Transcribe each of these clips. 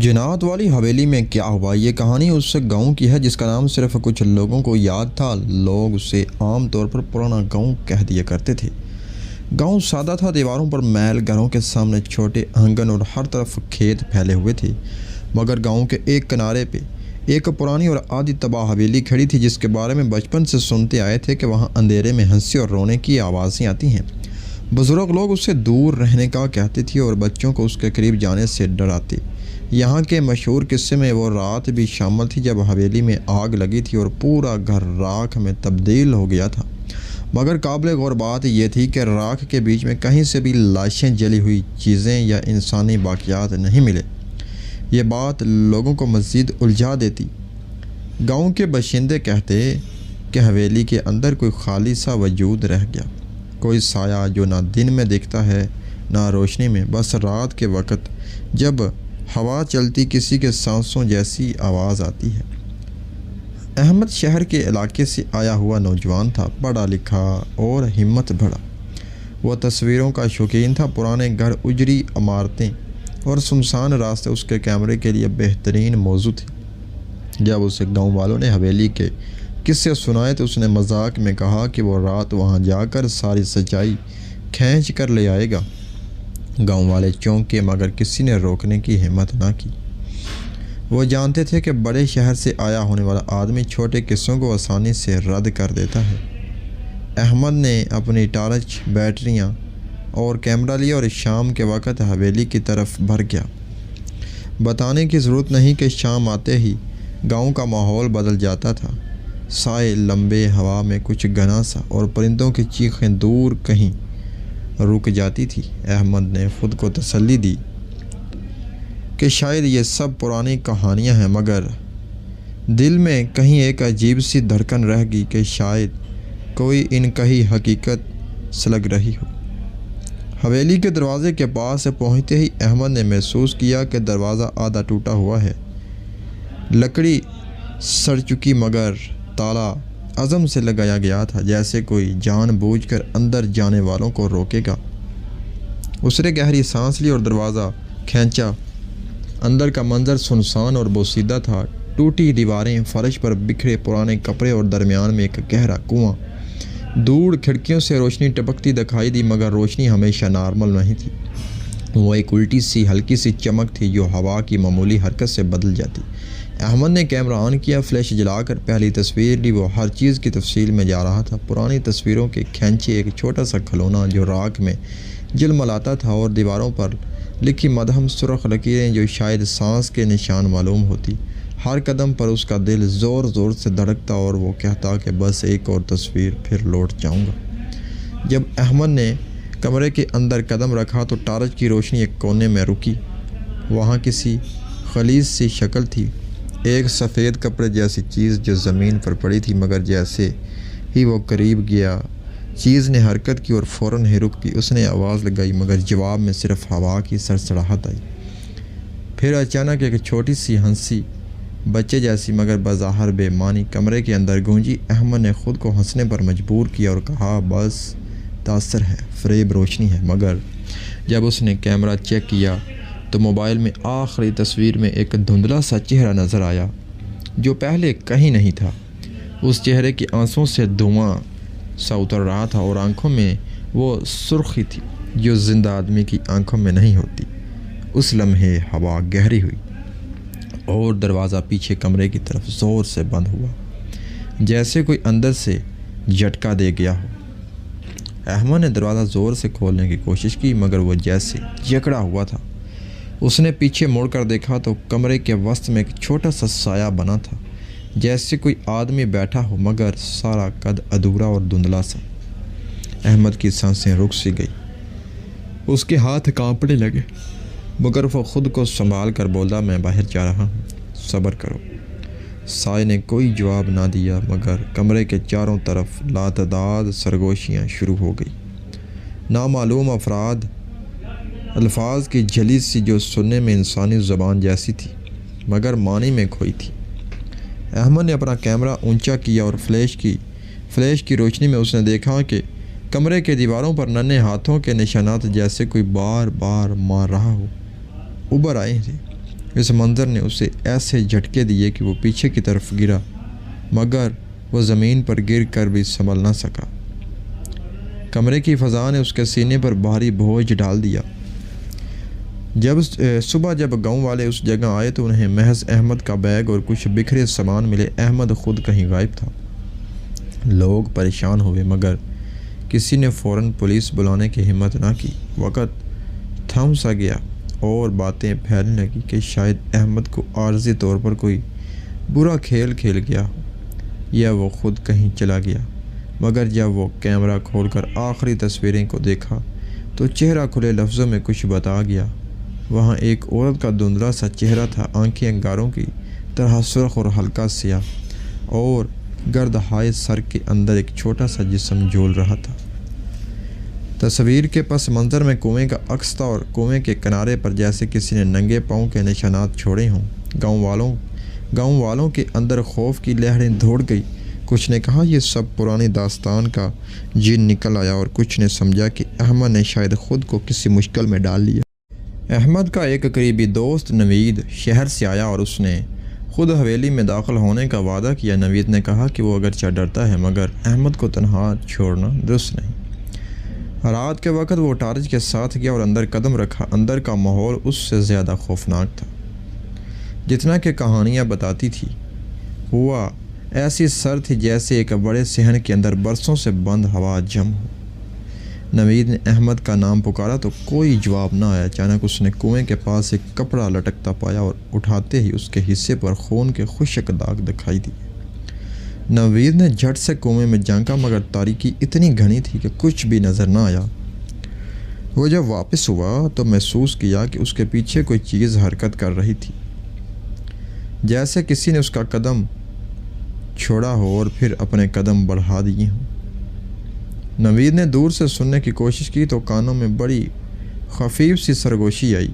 جنات والی حویلی میں کیا ہوا؟ یہ کہانی اس گاؤں کی ہے جس کا نام صرف کچھ لوگوں کو یاد تھا۔ لوگ اسے عام طور پر پرانا گاؤں کہہ دیا کرتے تھے۔ گاؤں سادہ تھا، دیواروں پر میل، گھروں کے سامنے چھوٹے آنگن اور ہر طرف کھیت پھیلے ہوئے تھے۔ مگر گاؤں کے ایک کنارے پہ ایک پرانی اور آدھی تباہ حویلی کھڑی تھی جس کے بارے میں بچپن سے سنتے آئے تھے کہ وہاں اندھیرے میں ہنسی اور رونے کی آوازیں آتی ہیں۔ بزرگ لوگ اس سے دور رہنے کا کہتے تھے اور بچوں کو اس کے قریب جانے سے ڈراتے۔ یہاں کے مشہور قصے میں وہ رات بھی شامل تھی جب حویلی میں آگ لگی تھی اور پورا گھر راکھ میں تبدیل ہو گیا تھا۔ مگر قابل غور بات یہ تھی کہ راکھ کے بیچ میں کہیں سے بھی لاشیں، جلی ہوئی چیزیں یا انسانی باقیات نہیں ملے۔ یہ بات لوگوں کو مزید الجھا دیتی۔ گاؤں کے باشندے کہتے کہ حویلی کے اندر کوئی خالی سا وجود رہ گیا، کوئی سایہ جو نہ دن میں دکھتا ہے نہ روشنی میں، بس رات کے وقت جب ہوا چلتی کسی کے سانسوں جیسی آواز آتی ہے۔ احمد شہر کے علاقے سے آیا ہوا نوجوان تھا، پڑھا لکھا اور ہمت بھرا۔ وہ تصویروں کا شوقین تھا۔ پرانے گھر، اجڑی عمارتیں اور سنسان راستے اس کے کیمرے کے لیے بہترین موضوع تھے۔ جب اسے گاؤں والوں نے حویلی کے قصے سنائے تو اس نے مذاق میں کہا کہ وہ رات وہاں جا کر ساری سچائی کھینچ کر لے آئے گا۔ گاؤں والے چونکے مگر کسی نے روکنے کی ہمت نہ کی۔ وہ جانتے تھے کہ بڑے شہر سے آیا ہونے والا آدمی چھوٹے قصوں کو آسانی سے رد کر دیتا ہے۔ احمد نے اپنی ٹارچ، بیٹریاں اور کیمرہ لیا اور شام کے وقت حویلی کی طرف بھر گیا۔ بتانے کی ضرورت نہیں کہ شام آتے ہی گاؤں کا ماحول بدل جاتا تھا۔ سائے لمبے، ہوا میں کچھ گھنا سا اور پرندوں کی چیخیں دور کہیں رک جاتی تھی۔ احمد نے خود کو تسلی دی کہ شاید یہ سب پرانی کہانیاں ہیں، مگر دل میں کہیں ایک عجیب سی دھڑکن رہ گئی کہ شاید کوئی ان کہی حقیقت سلگ رہی ہو۔ حویلی کے دروازے کے پاس پہنچتے ہی احمد نے محسوس کیا کہ دروازہ آدھا ٹوٹا ہوا ہے۔ لکڑی سڑ چکی مگر تالا عزم سے لگایا گیا تھا، جیسے کوئی جان بوجھ کر اندر جانے والوں کو روکے گا۔ اس نے گہری سانس لی اور دروازہ کھینچا۔ اندر کا منظر سنسان اور بوسیدہ تھا۔ ٹوٹی دیواریں، فرش پر بکھرے پرانے کپڑے اور درمیان میں ایک گہرا کنواں۔ دور کھڑکیوں سے روشنی ٹپکتی دکھائی دی، مگر روشنی ہمیشہ نارمل نہیں تھی۔ وہ ایک الٹی سی ہلکی سی چمک تھی جو ہوا کی معمولی حرکت سے بدل جاتی۔ احمد نے کیمرہ آن کیا، فلیش جلا کر پہلی تصویر لی۔ وہ ہر چیز کی تفصیل میں جا رہا تھا۔ پرانی تصویروں کے کھینچے، ایک چھوٹا سا کھلونا جو راکھ میں جلملاتا تھا اور دیواروں پر لکھی مدھم سرخ لکیریں جو شاید سانس کے نشان معلوم ہوتی۔ ہر قدم پر اس کا دل زور زور سے دھڑکتا اور وہ کہتا کہ بس ایک اور تصویر پھر لوٹ جاؤں گا۔ جب احمد نے کمرے کے اندر قدم رکھا تو ٹارچ کی روشنی ایک کونے میں رکی۔ وہاں کسی خلیج سی شکل تھی، ایک سفید کپڑے جیسی چیز جو زمین پر پڑی تھی، مگر جیسے ہی وہ قریب گیا چیز نے حرکت کی اور فوراً ہی رک گئی۔ اس نے آواز لگائی مگر جواب میں صرف ہوا کی سرسراہٹ آئی۔ پھر اچانک ایک چھوٹی سی ہنسی، بچے جیسی مگر بظاہر بے معنی، کمرے کے اندر گونجی۔ احمد نے خود کو ہنسنے پر مجبور کیا اور کہا بس تاثر ہے، فریب، روشنی ہے۔ مگر جب اس نے کیمرہ چیک کیا تو موبائل میں آخری تصویر میں ایک دھندلا سا چہرہ نظر آیا جو پہلے کہیں نہیں تھا۔ اس چہرے کی آنسوؤں سے دھواں سا اتر رہا تھا اور آنکھوں میں وہ سرخی تھی جو زندہ آدمی کی آنکھوں میں نہیں ہوتی۔ اس لمحے ہوا گہری ہوئی اور دروازہ پیچھے کمرے کی طرف زور سے بند ہوا، جیسے کوئی اندر سے جھٹکا دے گیا ہو۔ احمد نے دروازہ زور سے کھولنے کی کوشش کی مگر وہ جیسے جکڑا ہوا تھا۔ اس نے پیچھے مڑ کر دیکھا تو کمرے کے وسط میں ایک چھوٹا سا سایہ بنا تھا، جیسے کوئی آدمی بیٹھا ہو مگر سارا قد ادھورا اور دھندلا سا۔ احمد کی سانسیں رک سی گئی، اس کے ہاتھ کانپنے لگے، مگر وہ خود کو سنبھال کر بولا میں باہر جا رہا ہوں، صبر کرو۔ سائے نے کوئی جواب نہ دیا مگر کمرے کے چاروں طرف لاتعداد سرگوشیاں شروع ہو گئی۔ نامعلوم افراد، الفاظ کی جھلی سی جو سننے میں انسانی زبان جیسی تھی مگر معنی میں کھوئی تھی۔ احمد نے اپنا کیمرہ اونچا کیا اور فلیش کی روشنی میں اس نے دیکھا کہ کمرے کے دیواروں پر ننھے ہاتھوں کے نشانات جیسے کوئی بار بار مار رہا ہو ابھر آئے تھے۔ اس منظر نے اسے ایسے جھٹکے دیے کہ وہ پیچھے کی طرف گرا، مگر وہ زمین پر گر کر بھی سنبھل نہ سکا۔ کمرے کی فضا نے اس کے سینے پر بھاری بوجھ ڈال دیا۔ صبح جب گاؤں والے اس جگہ آئے تو انہیں محض احمد کا بیگ اور کچھ بکھرے سامان ملے۔ احمد خود کہیں غائب تھا۔ لوگ پریشان ہوئے، مگر کسی نے فوراً پولیس بلانے کی ہمت نہ کی۔ وقت تھم سا گیا اور باتیں پھیلنے لگی کہ شاید احمد کو عارضی طور پر کوئی برا کھیل کھیل گیا ہو یا وہ خود کہیں چلا گیا۔ مگر جب وہ کیمرہ کھول کر آخری تصویریں کو دیکھا تو چہرہ کھلے لفظوں میں کچھ بتا گیا۔ وہاں ایک عورت کا دھندلا سا چہرہ تھا، آنکھیں انگاروں کی طرح سرخ اور ہلکا سیاہ، اور گرد ہائے سر کے اندر ایک چھوٹا سا جسم جھول رہا تھا۔ تصویر کے پس منظر میں کنویں کا عکس تھا اور کنویں کے کنارے پر جیسے کسی نے ننگے پاؤں کے نشانات چھوڑے ہوں۔ گاؤں والوں کے اندر خوف کی لہریں دوڑ گئی۔ کچھ نے کہا یہ سب پرانی داستان کا جن نکل آیا، اور کچھ نے سمجھا کہ احمد نے شاید خود کو کسی مشکل میں ڈال لیا۔ احمد کا ایک قریبی دوست نوید شہر سے آیا اور اس نے خود حویلی میں داخل ہونے کا وعدہ کیا۔ نوید نے کہا کہ وہ اگرچہ ڈرتا ہے مگر احمد کو تنہا چھوڑنا درست نہیں۔ رات کے وقت وہ ٹارچ کے ساتھ گیا اور اندر قدم رکھا۔ اندر کا ماحول اس سے زیادہ خوفناک تھا جتنا کہ کہانیاں بتاتی تھی۔ ہوا ایسی سر تھی جیسے ایک بڑے صحن کے اندر برسوں سے بند ہوا جم ہو۔ نوید نے احمد کا نام پکارا تو کوئی جواب نہ آیا۔ اچانک اس نے کنویں کے پاس ایک کپڑا لٹکتا پایا اور اٹھاتے ہی اس کے حصے پر خون کے خشک داغ دکھائی دیے۔ نوید نے جھٹ سے کنویں میں جھانکا مگر تاریکی اتنی گھنی تھی کہ کچھ بھی نظر نہ آیا۔ وہ جب واپس ہوا تو محسوس کیا کہ اس کے پیچھے کوئی چیز حرکت کر رہی تھی، جیسے کسی نے اس کا قدم چھوڑا ہو اور پھر اپنے قدم بڑھا دیے ہوں۔ نوید نے دور سے سننے کی کوشش کی تو کانوں میں بڑی خفیف سی سرگوشی آئی،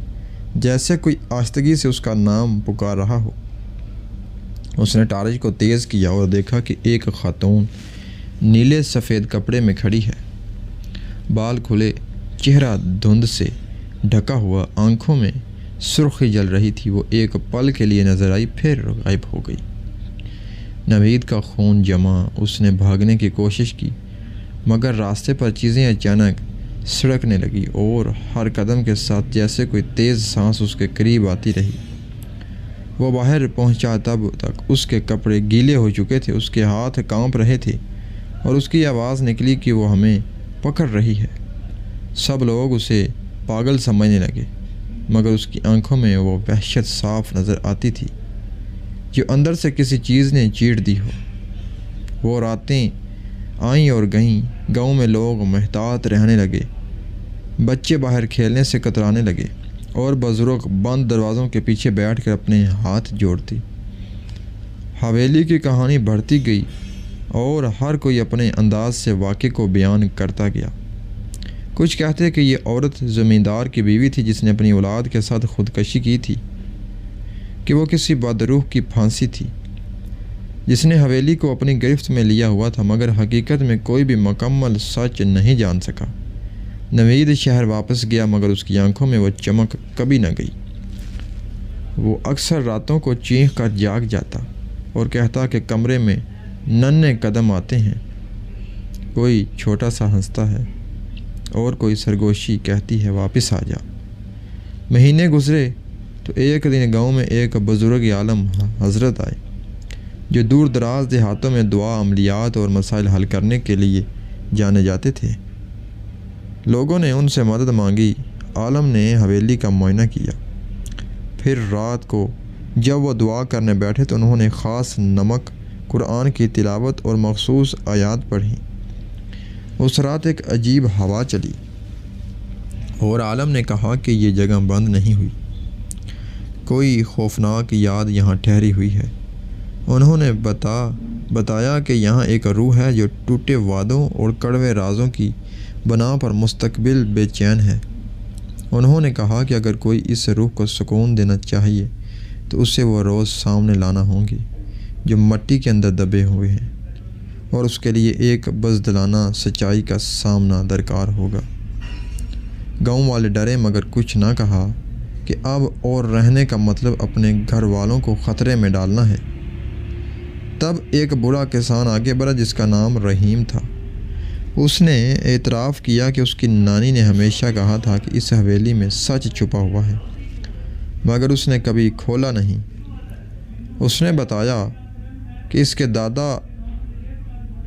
جیسے کوئی آہستگی سے اس کا نام پکار رہا ہو۔ اس نے ٹارچ کو تیز کیا اور دیکھا کہ ایک خاتون نیلے سفید کپڑے میں کھڑی ہے، بال کھلے، چہرہ دھند سے ڈھکا ہوا، آنکھوں میں سرخی جل رہی تھی۔ وہ ایک پل کے لیے نظر آئی پھر غائب ہو گئی۔ نوید کا خون جما، اس نے بھاگنے کی کوشش کی مگر راستے پر چیزیں اچانک سڑکنے لگی اور ہر قدم کے ساتھ جیسے کوئی تیز سانس اس کے قریب آتی رہی۔ وہ باہر پہنچا تب تک اس کے کپڑے گیلے ہو چکے تھے، اس کے ہاتھ کانپ رہے تھے اور اس کی آواز نکلی کہ وہ ہمیں پکڑ رہی ہے۔ سب لوگ اسے پاگل سمجھنے لگے مگر اس کی آنکھوں میں وہ وحشت صاف نظر آتی تھی جو اندر سے کسی چیز نے چیڑ دی ہو۔ وہ راتیں آئیں اور گئیں، گاؤں میں لوگ محتاط رہنے لگے، بچے باہر کھیلنے سے کترانے لگے اور بزرگ بند دروازوں کے پیچھے بیٹھ کر اپنے ہاتھ جوڑتی۔ حویلی کی کہانی بڑھتی گئی اور ہر کوئی اپنے انداز سے واقعے کو بیان کرتا گیا۔ کچھ کہتے کہ یہ عورت زمیندار کی بیوی تھی جس نے اپنی اولاد کے ساتھ خودکشی کی تھی، کہ وہ کسی بدروح کی پھانسی تھی جس نے حویلی کو اپنی گرفت میں لیا ہوا تھا، مگر حقیقت میں کوئی بھی مکمل سچ نہیں جان سکا۔ نوید شہر واپس گیا مگر اس کی آنکھوں میں وہ چمک کبھی نہ گئی۔ وہ اکثر راتوں کو چینخ کر جاگ جاتا اور کہتا کہ کمرے میں ننھے قدم آتے ہیں، کوئی چھوٹا سا ہنستا ہے اور کوئی سرگوشی کہتی ہے واپس آ جا۔ مہینے گزرے تو ایک دن گاؤں میں ایک بزرگ عالم حضرت آئے جو دور دراز دیہاتوں میں دعا، عملیات اور مسائل حل کرنے کے لیے جانے جاتے تھے۔ لوگوں نے ان سے مدد مانگی۔ عالم نے حویلی کا معائنہ کیا، پھر رات کو جب وہ دعا کرنے بیٹھے تو انہوں نے خاص نمک، قرآن کی تلاوت اور مخصوص آیات پڑھیں۔ اس رات ایک عجیب ہوا چلی اور عالم نے کہا کہ یہ جگہ بند نہیں ہوئی، کوئی خوفناک یاد یہاں ٹھہری ہوئی ہے۔ انہوں نے بتایا کہ یہاں ایک روح ہے جو ٹوٹے وعدوں اور کڑوے رازوں کی بنا پر مستقبل بے چین ہے۔ انہوں نے کہا کہ اگر کوئی اس روح کو سکون دینا چاہیے تو اسے وہ روز سامنے لانا ہوں گے جو مٹی کے اندر دبے ہوئے ہیں، اور اس کے لیے ایک بزدلانہ سچائی کا سامنا درکار ہوگا۔ گاؤں والے ڈرے مگر کچھ نہ کہا۔ کہ اب اور رہنے کا مطلب اپنے گھر والوں کو خطرے میں ڈالنا ہے۔ تب ایک بوڑھا کسان آگے بڑھا جس کا نام رحیم تھا۔ اس نے اعتراف کیا کہ اس کی نانی نے ہمیشہ کہا تھا کہ اس حویلی میں سچ چھپا ہوا ہے، مگر اس نے کبھی کھولا نہیں۔ اس نے بتایا کہ اس کے دادا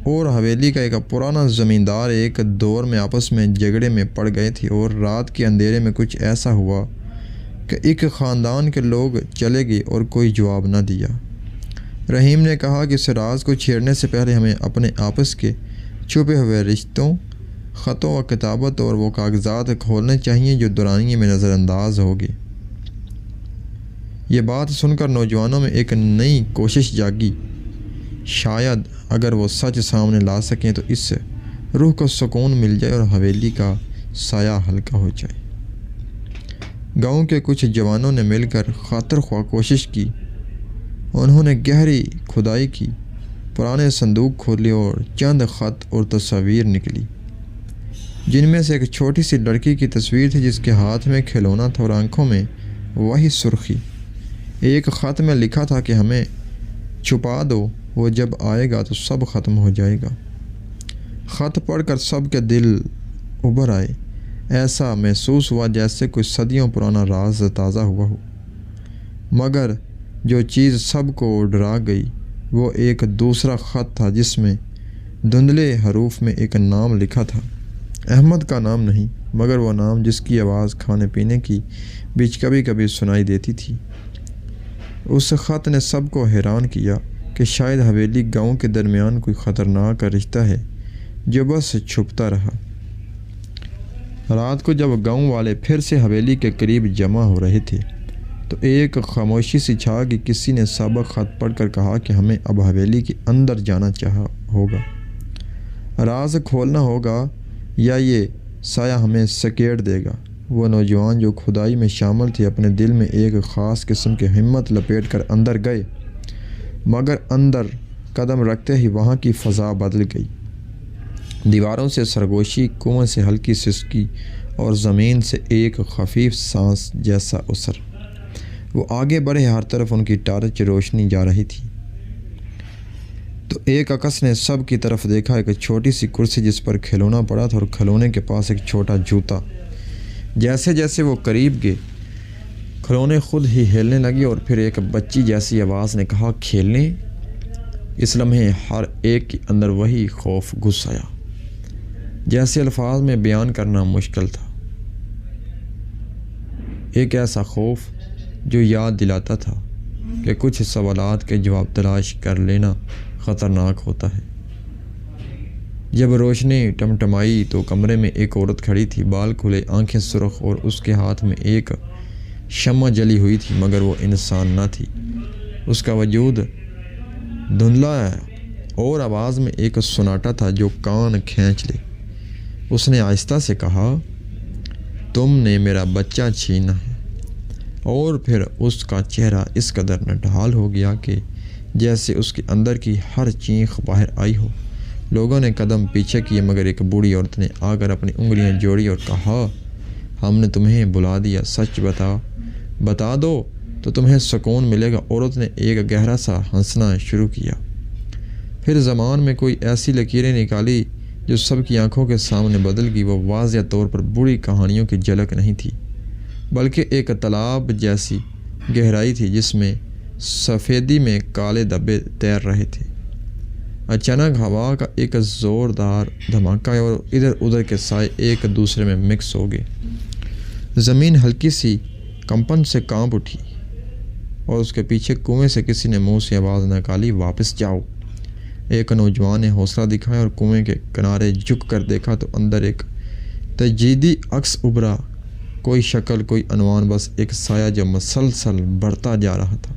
اور حویلی کا ایک پرانا زمیندار ایک دور میں آپس میں جھگڑے میں پڑ گئے تھے، اور رات کے اندھیرے میں کچھ ایسا ہوا کہ ایک خاندان کے لوگ چلے گئے اور کوئی جواب نہ دیا۔ رحیم نے کہا کہ اس راز کو چھیڑنے سے پہلے ہمیں اپنے آپس کے چھپے ہوئے رشتوں، خطوں و کتابت اور وہ کاغذات کھولنے چاہیے جو دورانیے میں نظر انداز ہوگی۔ یہ بات سن کر نوجوانوں میں ایک نئی کوشش جاگی، شاید اگر وہ سچ سامنے لا سکیں تو اس سے روح کو سکون مل جائے اور حویلی کا سایہ ہلکا ہو جائے۔ گاؤں کے کچھ جوانوں نے مل کر خاطر خواہ کوشش کی۔ انہوں نے گہری کھدائی کی، پرانے صندوق کھولے اور چند خط اور تصاویر نکلی، جن میں سے ایک چھوٹی سی لڑکی کی تصویر تھی جس کے ہاتھ میں کھلونا تھا اور آنکھوں میں وہی سرخی۔ ایک خط میں لکھا تھا کہ ہمیں چھپا دو، وہ جب آئے گا تو سب ختم ہو جائے گا۔ خط پڑھ کر سب کے دل ابھر آئے۔ ایسا محسوس ہوا جیسے کوئی صدیوں پرانا راز تازہ ہوا ہو، مگر جو چیز سب کو ڈرا گئی وہ ایک دوسرا خط تھا جس میں دھندلے حروف میں ایک نام لکھا تھا۔ احمد کا نام نہیں، مگر وہ نام جس کی آواز کھانے پینے کی بیچ کبھی کبھی سنائی دیتی تھی۔ اس خط نے سب کو حیران کیا کہ شاید حویلی گاؤں کے درمیان کوئی خطرناک رشتہ ہے جو بس چھپتا رہا۔ رات کو جب گاؤں والے پھر سے حویلی کے قریب جمع ہو رہے تھے تو ایک خاموشی سی چھا گئی۔ کسی نے سابق خط پڑھ کر کہا کہ ہمیں اب حویلی کے اندر جانا ہوگا، راز کھولنا ہوگا یا یہ سایہ ہمیں سکیڑ دے گا۔ وہ نوجوان جو کھدائی میں شامل تھے اپنے دل میں ایک خاص قسم کی ہمت لپیٹ کر اندر گئے، مگر اندر قدم رکھتے ہی وہاں کی فضا بدل گئی۔ دیواروں سے سرگوشی، کنویں سے ہلکی سسکی اور زمین سے ایک خفیف سانس جیسا اثر۔ وہ آگے بڑھے، ہر طرف ان کی ٹارچ روشنی جا رہی تھی۔ تو ایک عکس نے سب کی طرف دیکھا، ایک چھوٹی سی کرسی جس پر کھلونا پڑا تھا اور کھلونے کے پاس ایک چھوٹا جوتا۔ جیسے جیسے وہ قریب گئے کھلونے خود ہی ہلنے لگی اور پھر ایک بچی جیسی آواز نے کہا، کھیلنے؟ اس لمحے ہر ایک کے اندر وہی خوف گھس آیا جیسے الفاظ میں بیان کرنا مشکل تھا۔ ایک ایسا خوف جو یاد دلاتا تھا کہ کچھ سوالات کے جواب تلاش کر لینا خطرناک ہوتا ہے۔ جب روشنی ٹمٹمائی تو کمرے میں ایک عورت کھڑی تھی، بال کھلے، آنکھیں سرخ، اور اس کے ہاتھ میں ایک شمع جلی ہوئی تھی، مگر وہ انسان نہ تھی۔ اس کا وجود دھندلا اور آواز میں ایک سناٹا تھا جو کان کھینچ لے۔ اس نے آہستہ سے کہا، تم نے میرا بچہ چھینا ہے۔ اور پھر اس کا چہرہ اس قدر نڈھال ہو گیا کہ جیسے اس کے اندر کی ہر چیخ باہر آئی ہو۔ لوگوں نے قدم پیچھے کیے، مگر ایک بوڑھی عورت نے آ کر اپنی انگلیاں جوڑی اور کہا، ہم نے تمہیں بلا دیا، سچ بتا دو تو تمہیں سکون ملے گا۔ عورت نے ایک گہرا سا ہنسنا شروع کیا، پھر زبان میں کوئی ایسی لکیریں نکالی جو سب کی آنکھوں کے سامنے بدل گئی۔ وہ واضح طور پر بوڑھی کہانیوں کی جھلک نہیں تھی، بلکہ ایک تالاب جیسی گہرائی تھی جس میں سفیدی میں کالے دھبے تیر رہے تھے۔ اچانک ہوا کا ایک زوردار دھماکہ اور ادھر ادھر کے سائے ایک دوسرے میں مکس ہو گئے۔ زمین ہلکی سی کمپن سے کانپ اٹھی اور اس کے پیچھے کنویں سے کسی نے منہ سے آواز نکالی، واپس جاؤ۔ ایک نوجوان نے حوصلہ دکھایا اور کنویں کے کنارے جھک کر دیکھا تو اندر ایک تجدیدی عکس ابھرا، کوئی شکل، کوئی عنوان، بس ایک سایہ جو مسلسل بڑھتا جا رہا تھا۔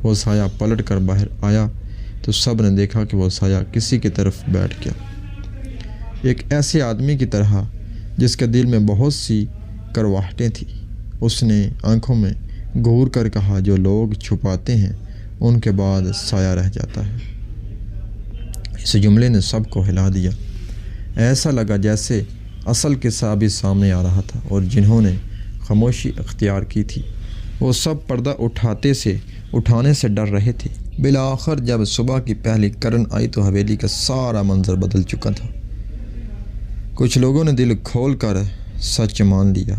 وہ سایہ پلٹ کر باہر آیا تو سب نے دیکھا کہ وہ سایہ کسی کی طرف بیٹھ گیا، ایک ایسے آدمی کی طرح جس کے دل میں بہت سی کرواہٹیں تھیں۔ اس نے آنکھوں میں گھور کر کہا، جو لوگ چھپاتے ہیں ان کے بعد سایہ رہ جاتا ہے۔ اس جملے نے سب کو ہلا دیا۔ ایسا لگا جیسے اصل قصہ بھی سامنے آ رہا تھا، اور جنہوں نے خاموشی اختیار کی تھی۔ وہ سب پردہ اٹھانے سے ڈر رہے تھے۔ بالآخر جب صبح کی پہلی کرن آئی تو حویلی کا سارا منظر بدل چکا تھا۔ کچھ لوگوں نے دل کھول کر سچ مان لیا،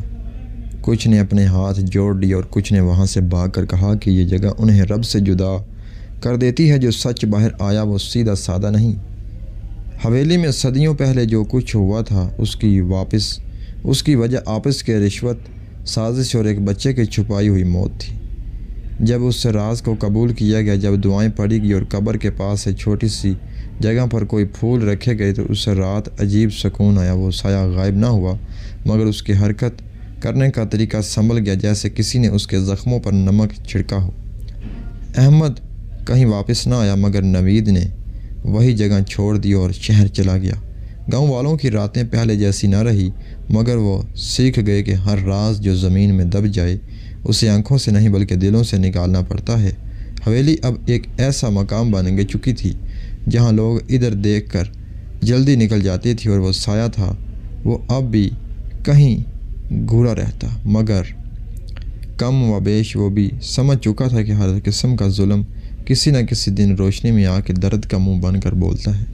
کچھ نے اپنے ہاتھ جوڑ لیے اور کچھ نے وہاں سے بھاگ کر کہا کہ یہ جگہ انہیں رب سے جدا کر دیتی ہے۔ جو سچ باہر آیا وہ سیدھا سادہ نہیں۔ حویلی میں صدیوں پہلے جو کچھ ہوا تھا اس کی وجہ آپس کے رشوت، سازش اور ایک بچے کی چھپائی ہوئی موت تھی۔ جب اس راز کو قبول کیا گیا، جب دعائیں پڑھی گئی اور قبر کے پاس ایک چھوٹی سی جگہ پر کوئی پھول رکھے گئے تو اس رات عجیب سکون آیا۔ وہ سایہ غائب نہ ہوا مگر اس کی حرکت کرنے کا طریقہ سنبھل گیا، جیسے کسی نے اس کے زخموں پر نمک چھڑکا ہو۔ احمد کہیں واپس نہ آیا مگر نوید نے وہی جگہ چھوڑ دی اور شہر چلا گیا۔ گاؤں والوں کی راتیں پہلے جیسی نہ رہی مگر وہ سیکھ گئے کہ ہر راز جو زمین میں دب جائے اسے آنکھوں سے نہیں بلکہ دلوں سے نکالنا پڑتا ہے۔ حویلی اب ایک ایسا مقام بن چکی تھی جہاں لوگ ادھر دیکھ کر جلدی نکل جاتی تھی اور وہ سایہ تھا، وہ اب بھی کہیں گھورا رہتا مگر کم و بیش وہ بھی سمجھ چکا تھا کہ ہر قسم کا ظلم کسی نہ کسی دن روشنی میں آ کے درد کا منہ بن کر بولتا ہے۔